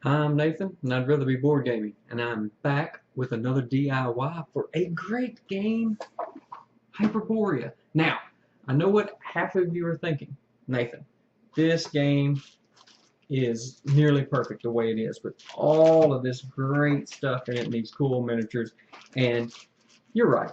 I'm Nathan, and I'd rather be board gaming, and I'm back with another DIY for a great game, Hyperborea. Now, I know what half of you are thinking. Nathan, this game is nearly perfect the way it is, with all of this great stuff in it, and these cool miniatures, and you're right,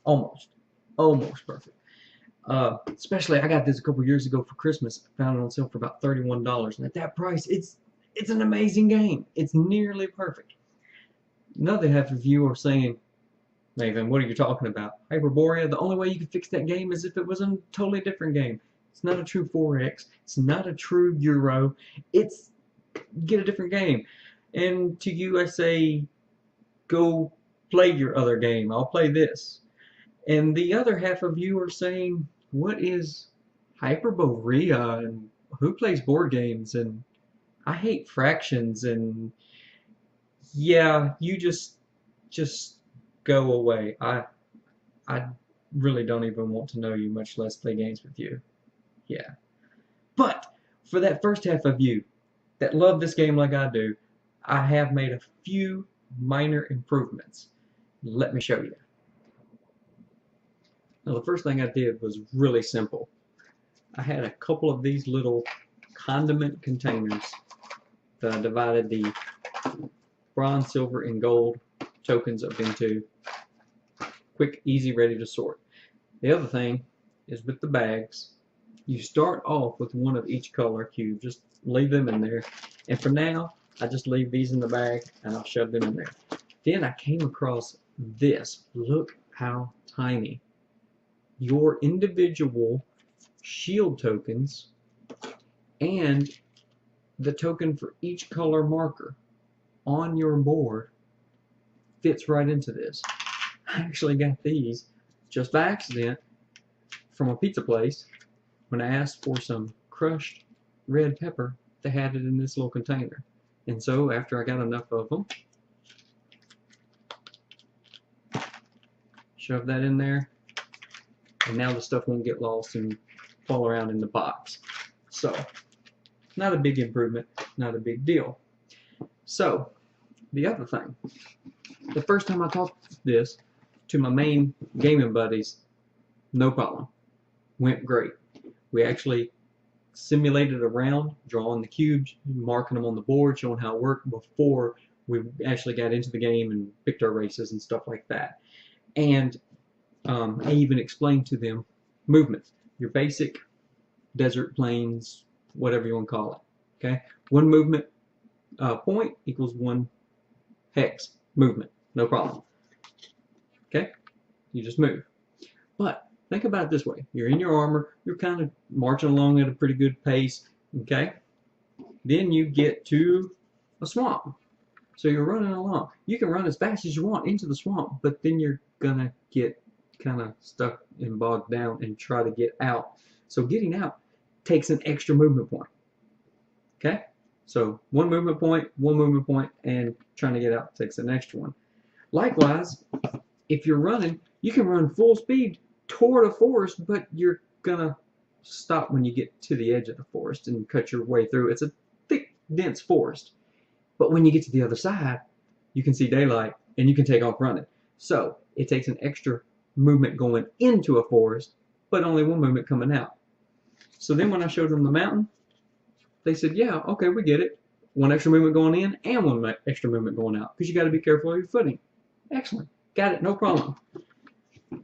almost perfect. Especially, I got this a couple years ago for Christmas. I found it on sale for about $31, and at that price, it's an amazing game. It's nearly perfect. Another half of you are saying, Nathan, what are you talking about? Hyperborea, the only way you could fix that game is if it was a totally different game. It's not a true 4X. It's not a true Euro. It's get a different game. And to you, I say, go play your other game. I'll play this. And the other half of you are saying, what is Hyperborea and who plays board games and I hate fractions and yeah, you just go away. I really don't even want to know you, much less play games with you. Yeah. But for that first half of you that love this game like I do, I have made a few minor improvements. Let me show you. Now the first thing I did was really simple. I had a couple of these little condiment containers that I divided the bronze, silver, and gold tokens up into. Quick, easy, ready to sort. The other thing is with the bags, you start off with one of each color cube. Just leave them in there. And for now, I just leave these in the bag and I'll shove them in there. Then I came across this. Look how tiny. Your individual shield tokens and the token for each color marker on your board fits right into this. I actually got these just by accident from a pizza place. When I asked for some crushed red pepper, they had it in this little container. And so after I got enough of them, shove that in there, and now the stuff won't get lost and fall around in the box. So, not a big improvement, not a big deal. So, the other thing, the first time I taught this to my main gaming buddies, no problem. Went great. We actually simulated a round, drawing the cubes, marking them on the board, showing how it worked before we actually got into the game and picked our races and stuff like that. And I even explained to them movements. Your basic desert, plains, whatever you want to call it. Okay, one movement point equals one hex movement. No problem. Okay, you just move. But think about it this way: you're in your armor, you're kind of marching along at a pretty good pace. Okay, then you get to a swamp. So you're running along. You can run as fast as you want into the swamp, but then you're gonna get kind of stuck and bogged down and try to get out. So getting out takes an extra movement point. Okay? So one movement point, and trying to get out takes an extra one. Likewise, if you're running, you can run full speed toward a forest, but you're gonna stop when you get to the edge of the forest and cut your way through. It's a thick, dense forest. But when you get to the other side, you can see daylight and you can take off running. So it takes an extra movement going into a forest, but only one movement coming out. So then when I showed them the mountain, they said, yeah, okay, we get it. One extra movement going in and one extra movement going out, because you got to be careful of your footing. Excellent. Got it, no problem.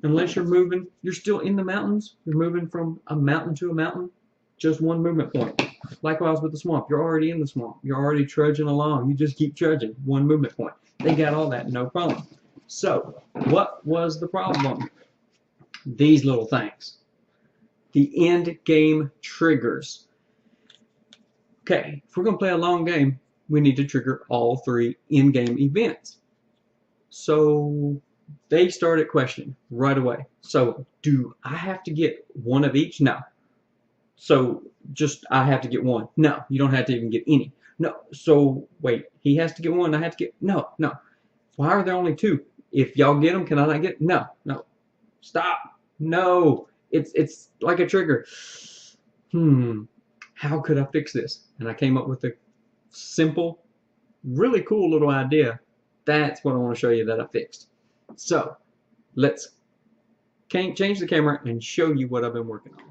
Unless you're moving, you're still in the mountains, you're moving from a mountain to a mountain, just one movement point. Likewise with the swamp, you're already in the swamp. You're already trudging along. You just keep trudging, one movement point. They got all that, no problem. So, what was the problem? These little things. The end game triggers. Okay, if we're going to play a long game, we need to trigger all three in-game events. So, they started questioning right away. So, do I have to get one of each? No. So, just I have to get one. No, you don't have to even get any. No, so wait, he has to get one, I have to get, no. Why are there only two? If y'all get them, can I not get, no. Stop, no. It's like a trigger. How could I fix this? And I came up with a simple really cool little idea. That's what I want to show you that I fixed. So let's change the camera and show you what I've been working on.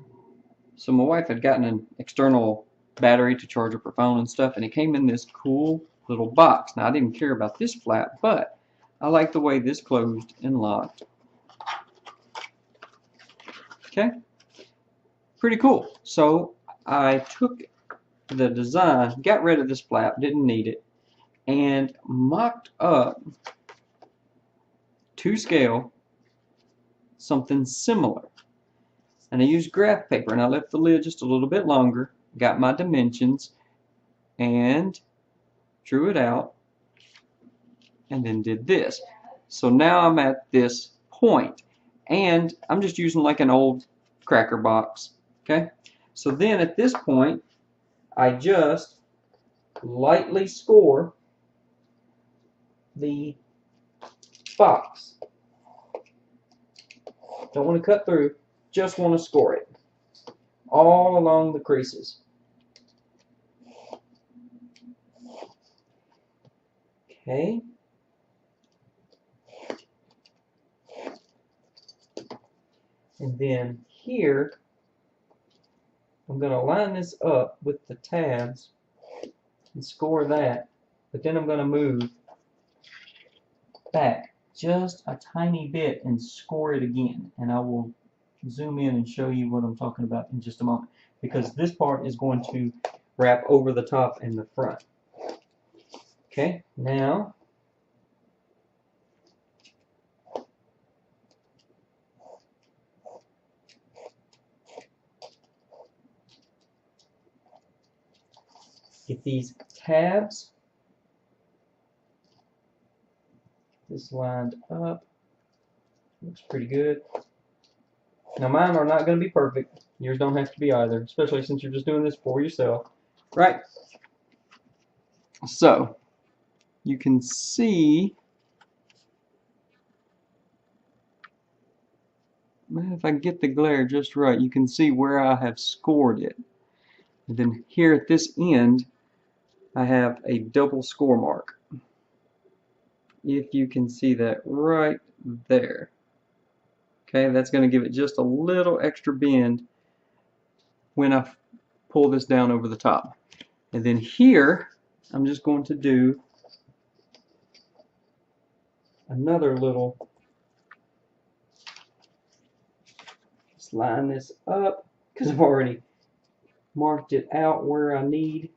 So my wife had gotten an external battery to charge up her phone and stuff, and it came in this cool little box. Now I didn't care about this flap, but I like the way this closed and locked. Okay, pretty cool. So I took the design, got rid of this flap, didn't need it, and mocked up to scale something similar. And I used graph paper, and I left the lid just a little bit longer, got my dimensions, and drew it out, and then did this. So now I'm at this point, and I'm just using like an old cracker box. Okay, so then at this point I just lightly score the box. Don't want to cut through, just want to score it all along the creases. Okay. And then here, I'm going to line this up with the tabs and score that, but then I'm going to move back just a tiny bit and score it again. And I will zoom in and show you what I'm talking about in just a moment, because this part is going to wrap over the top and the front. Okay, now get these tabs, this lined up, looks pretty good. Now mine are not going to be perfect, yours don't have to be either, especially since you're just doing this for yourself, right? So you can see, if I get the glare just right, you can see where I have scored it. And then here at this end, I have a double score mark. If you can see that right there. Okay, that's going to give it just a little extra bend when I pull this down over the top. And then here, I'm just going to do another little, just line this up, because I've already marked it out where I need.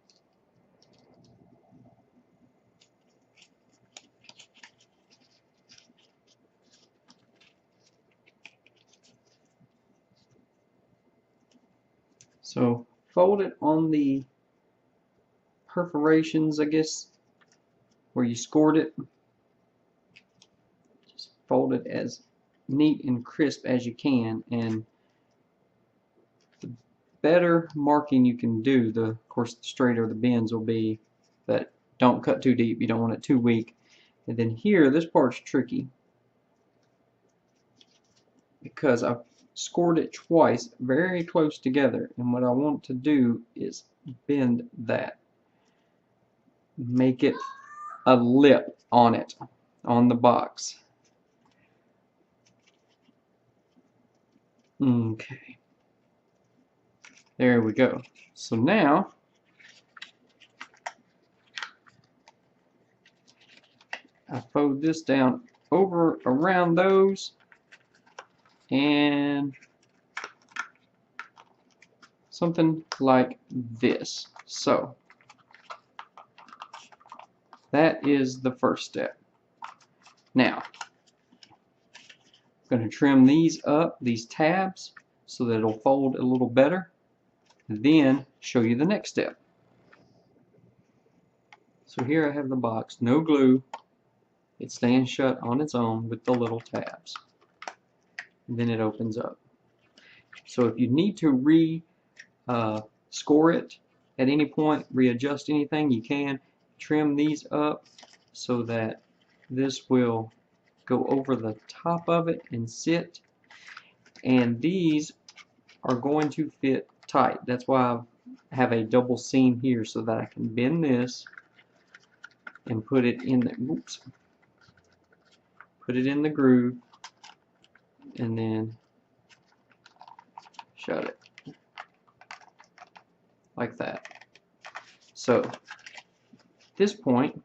So fold it on the perforations, I guess, where you scored it. Just fold it as neat and crisp as you can, and the better marking you can do, of course the straighter the bends will be, but don't cut too deep, you don't want it too weak. And then here, this part's tricky because I've scored it twice very close together, and what I want to do is bend that, make it a lip on it, on the box. Okay, there we go. So now I fold this down over around those and something like this. So that is the first step. Now I'm going to trim these up, these tabs, so that it'll fold a little better, and then show you the next step. So here I have the box, no glue. It stands shut on its own with the little tabs. And then it opens up. So if you need to score it at any point, readjust anything, you can. Trim these up so that this will go over the top of it and sit. And these are going to fit tight. That's why I have a double seam here, so that I can bend this and put it in the, oops, put it in the groove, and then shut it like that. So at this point,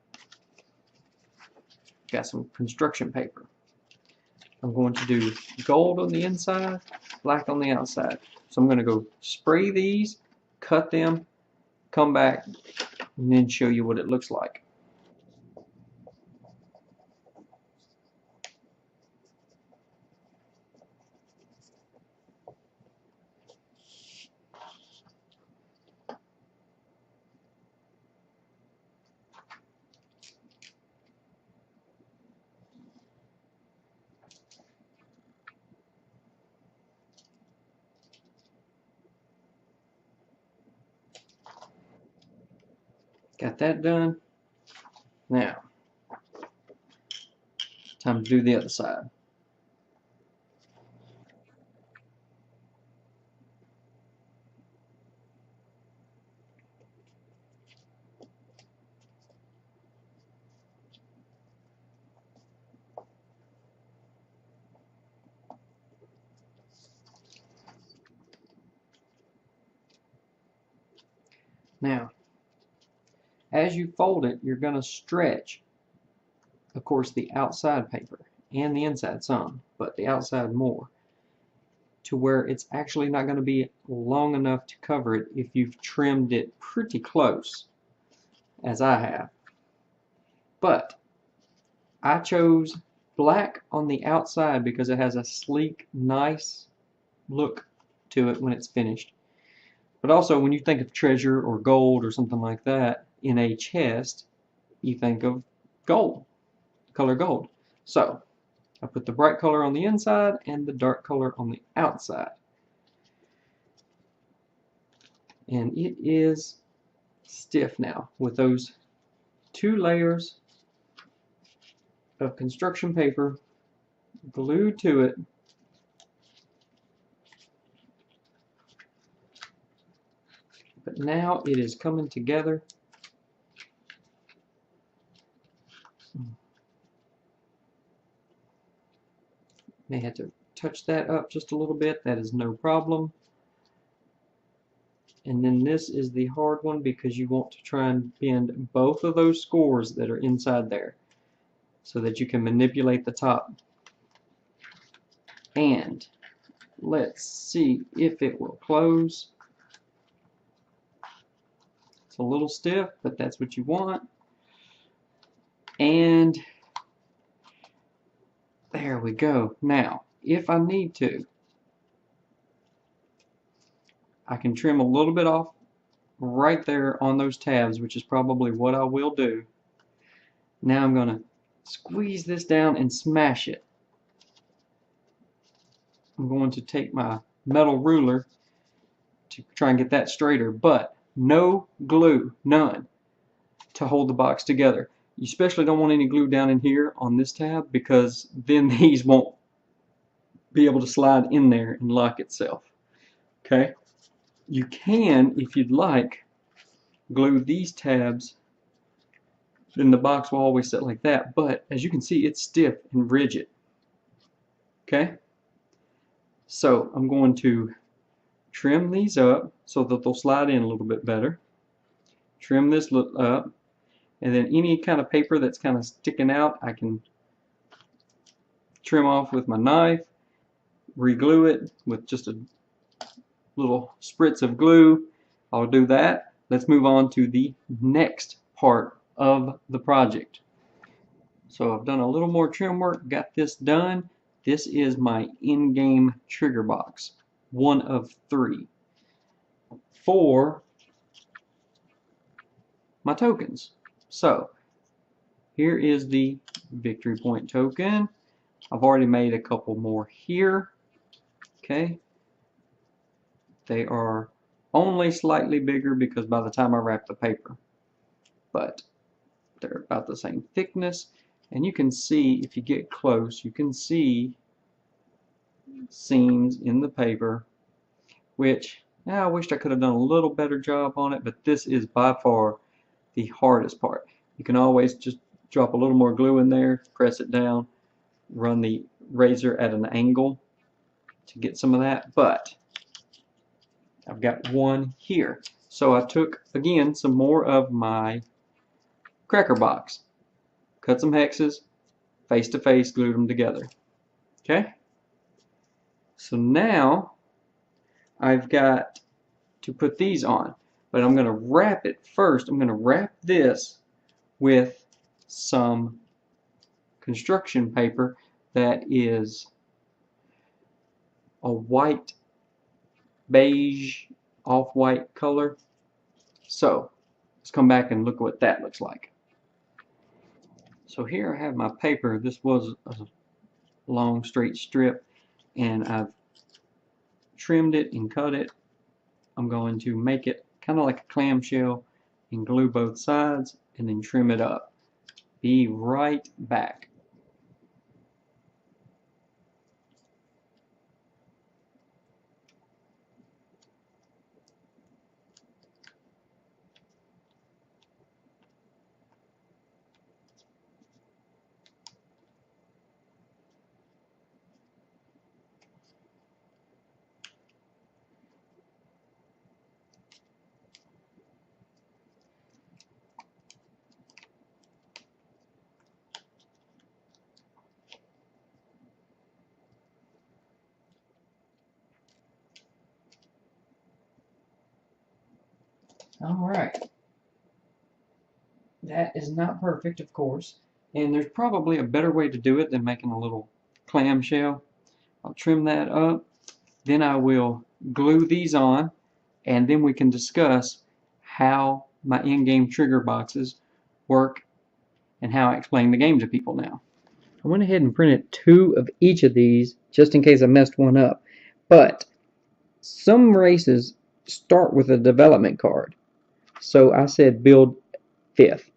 got some construction paper. I'm going to do gold on the inside, black on the outside. So I'm going to go spray these, cut them, come back, and then show you what it looks like. Got that done. Now, time to do the other side. Now, as you fold it, you're going to stretch, of course, the outside paper and the inside some, but the outside more, to where it's actually not going to be long enough to cover it if you've trimmed it pretty close, as I have. But I chose black on the outside because it has a sleek, nice look to it when it's finished. But also, when you think of treasure or gold or something like that in a chest, you think of gold, color gold. So I put the bright color on the inside and the dark color on the outside. And it is stiff now with those 2 layers of construction paper glued to it. But now it is coming together. May have to touch that up just a little bit. That is no problem. And then this is the hard one because you want to try and bend both of those scores that are inside there so that you can manipulate the top. And let's see if it will close. It's a little stiff, but that's what you want. And there we go. Now, if I need to, I can trim a little bit off right there on those tabs, which is probably what I will do. Now I'm going to squeeze this down and smash it. I'm going to take my metal ruler to try and get that straighter, but no glue, none, to hold the box together. You especially don't want any glue down in here on this tab because then these won't be able to slide in there and lock itself. Okay? You can, if you'd like, glue these tabs, then the box will always sit like that, but as you can see, it's stiff and rigid. Okay? So I'm going to trim these up so that they'll slide in a little bit better. Trim this up, and then any kind of paper that's kind of sticking out, I can trim off with my knife, re-glue it with just a little spritz of glue. I'll do that. Let's move on to the next part of the project. So I've done a little more trim work, got this done. This is my in-game trigger box, one of 3 for my tokens. So here is the victory point token. I've already made a couple more here. Okay, they are only slightly bigger because by the time I wrap the paper, but they're about the same thickness. And you can see, if you get close, you can see seams in the paper, which I wished I could have done a little better job on it, but this is by far the hardest part. You can always just drop a little more glue in there, press it down, run the razor at an angle to get some of that, but I've got one here. So I took, again, some more of my cracker box, cut some hexes, face to face, glued them together. Okay? So now I've got to put these on, but I'm going to wrap it first. I'm going to wrap this with some construction paper that is a white, beige, off-white color. So let's come back and look at what that looks like. So here I have my paper. This was a long straight strip, and I've trimmed it and cut it. I'm going to make it kind of like a clamshell and glue both sides and then trim it up. Be right back. Alright, that is not perfect, of course, and there's probably a better way to do it than making a little clamshell. I'll trim that up, then I will glue these on, and then we can discuss how my in-game trigger boxes work and how I explain the game to people now. I went ahead and printed 2 of each of these just in case I messed one up, but some races start with a development card. So I said build 5th.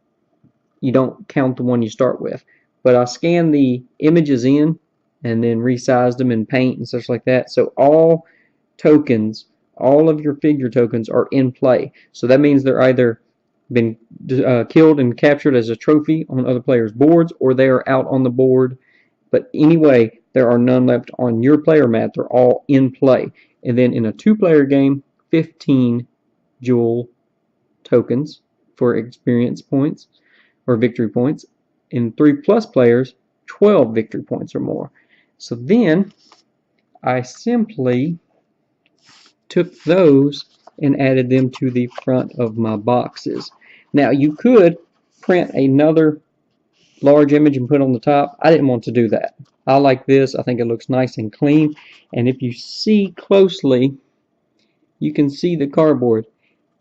You don't count the one you start with. But I scanned the images in and then resized them in paint and such like that. So all tokens, all of your figure tokens are in play. So that means they're either been killed and captured as a trophy on other players' boards, or they are out on the board. But anyway, there are none left on your player mat. They're all in play. And then in a 2-player game, 15 jewel tokens for experience points or victory points. In 3+ players, 12 victory points or more. So then I simply took those and added them to the front of my boxes. Now you could print another large image and put on the top. I didn't want to do that. I like this. I think it looks nice and clean. And if you see closely, you can see the cardboard.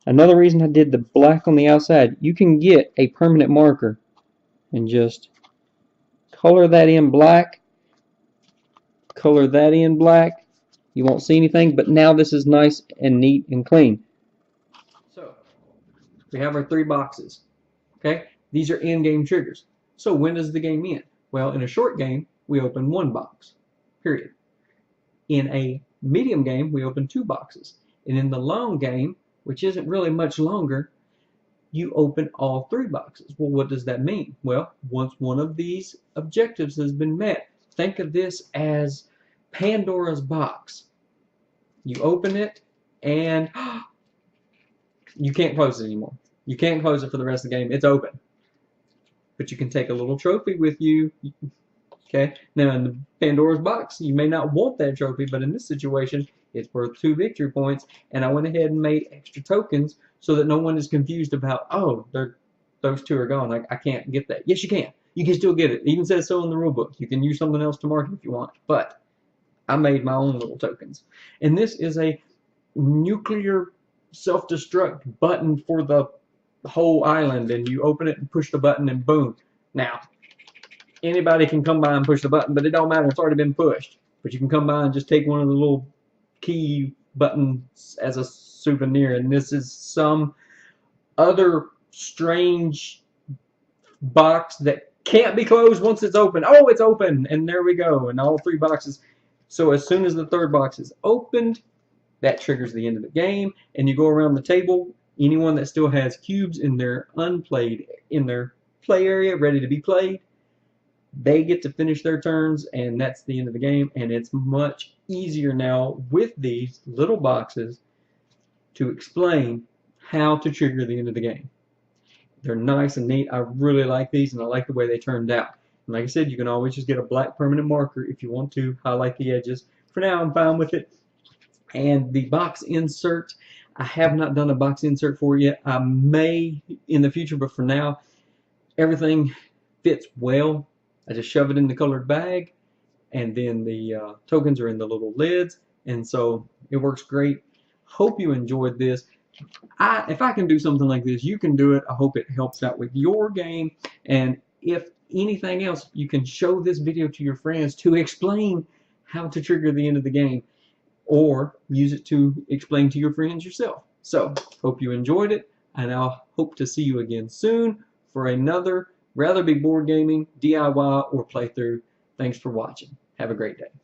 Another reason I did the black on the outside, you can get a permanent marker and just color that in black, color that in black. You won't see anything, but now this is nice and neat and clean. So we have our 3 boxes. Okay, these are in-game triggers. So when does the game end? Well, in a short game, we open 1 box, period. In a medium game, we open 2 boxes. And in the long game, which isn't really much longer, you open all 3 boxes. Well, what does that mean? Well, once one of these objectives has been met, think of this as Pandora's box. You open it and you can't close it anymore. You can't close it for the rest of the game. It's open. But you can take a little trophy with you. Okay? Now in the Pandora's box, you may not want that trophy, but in this situation, it's worth 2 victory points, and I went ahead and made extra tokens so that no one is confused about, oh, those 2 are gone. I can't get that. Yes, you can. You can still get it. It even says so in the rule book. You can use something else to mark it if you want. But I made my own little tokens. And this is a nuclear self-destruct button for the whole island, and you open it and push the button and boom. Now, anybody can come by and push the button, but it don't matter. It's already been pushed. But you can come by and just take one of the little key buttons as a souvenir, and this is some other strange box that can't be closed once it's open. Oh, it's open, and there we go, and all 3 boxes. So as soon as the 3rd box is opened, that triggers the end of the game, and you go around the table. Anyone that still has cubes in their unplayed, in their play area ready to be played. They get to finish their turns, and that's the end of the game. And it's much easier now with these little boxes to explain how to trigger the end of the game. They're nice and neat. I really like these, and I like the way they turned out. And like I said, you can always just get a black permanent marker if you want to highlight the edges. For now, I'm fine with it. And the box insert, I have not done a box insert for yet. I may in the future, but for now, everything fits well. I just shove it in the colored bag, and then the tokens are in the little lids, and so it works great. Hope you enjoyed this. If I can do something like this, you can do it. I hope it helps out with your game, and if anything else, you can show this video to your friends to explain how to trigger the end of the game, or use it to explain to your friends yourself. So, hope you enjoyed it, and I'll hope to see you again soon for another RatherBeBoardGaming DIY or playthrough. Thanks for watching. Have a great day.